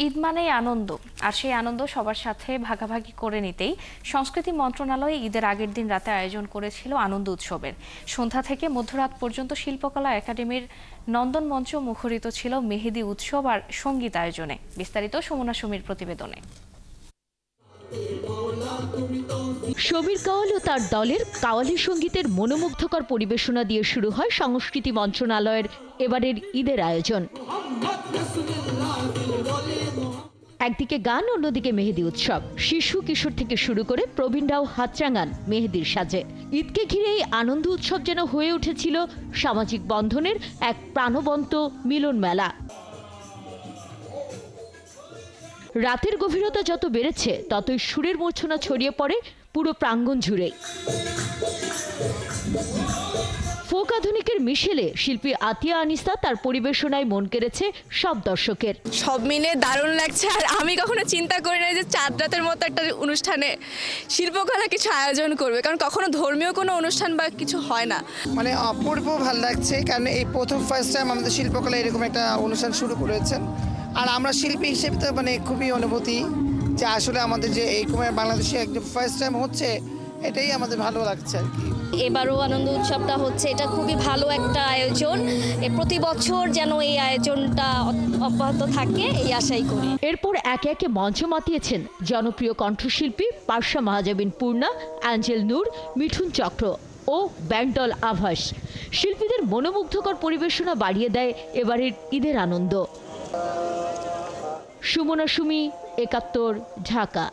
ঈদ মানেই আনন্দ, আর সেই আনন্দ সবার সাথে ভাগাভাগি করে নিতেই সংস্কৃতি মন্ত্রণালয় ঈদের আগের দিন রাতে আয়োজন করেছিল আনন্দ উৎসবের। সন্ধ্যা থেকে মধ্যরাত পর্যন্ত শিল্পকলা একাডেমির নন্দন মঞ্চ মুখরিত ছিল মেহেদি উৎসব আর সঙ্গীত আয়োজনে। বিস্তারিত সুমনা সুমির প্রতিবেদনে। শমীর কাওয়াল ও তার দলের কাওয়ালি সঙ্গীতের মনোমুগ্ধকর পরিবেশনা দিয়ে শুরু হয় সংস্কৃতি মন্ত্রণালয়ের এবারের ঈদের আয়োজন। একদিকে গান, অন্যদিকে মেহেদি উৎসব। শিশু কিশোর থেকে শুরু করে প্রবীণরাও হাত রাঙান মেহেদির সাজে। ঈদকে ঘিরে এই আনন্দ উৎসব যেন হয়ে উঠেছিল সামাজিক বন্ধনের এক প্রাণবন্ত মিলন মেলা। রাতের গভীরতা যত বেড়েছে ততই সুরের মূর্ছনা ছড়িয়ে পড়ে পুরো প্রাঙ্গণ জুড়ে। ফোক আধুনিকের মিশেলে শিল্পী আতিয়া আনিসা তার পরিবেশনায় মন কেড়েছে সব দর্শকের। সব মিলে দারুণ লাগছে। আর আমি কখনো চিন্তা করি না যে চাঁদ রাতের মতো একটা অনুষ্ঠানে শিল্পকলা কিছু আয়োজন করবে, কারণ কখনো ধর্মীয় কোনো অনুষ্ঠান বা কিছু হয় না। মানে অপূর্ব ভালো লাগছে, কারণ এই প্রথম ফার্স্ট টাইম আমাদের শিল্পকলা এরকম একটা অনুষ্ঠান শুরু করেছেন। আর আমরা শিল্পী হিসেবে তো মানে খুবই অনুভূতি যে আসলে আমাদের যে এই বাংলাদেশে একদম ফার্স্ট টাইম হচ্ছে, এটাই আমাদের ভালো লাগছে আর কি। এবারও আনন্দ উৎসবটা হচ্ছে, এটা খুবই ভালো একটা আয়োজন। প্রতি বছর যেন এই আয়োজনটা অব্যাহত থাকে এই আশাই করি। এরপর একে একে মঞ্চ মাতিয়েছেন জনপ্রিয় কণ্ঠশিল্পী পারসা মাহাজাবিন পূর্ণা, অ্যাঞ্জেল নূর, মিঠুন চক্র ও ব্যান্ডল আভাস। শিল্পীদের মনোমুগ্ধকর পরিবেশনা বাড়িয়ে দেয় এবারের ঈদের আনন্দ। সুমনা সুমি, ৭১, ঢাকা।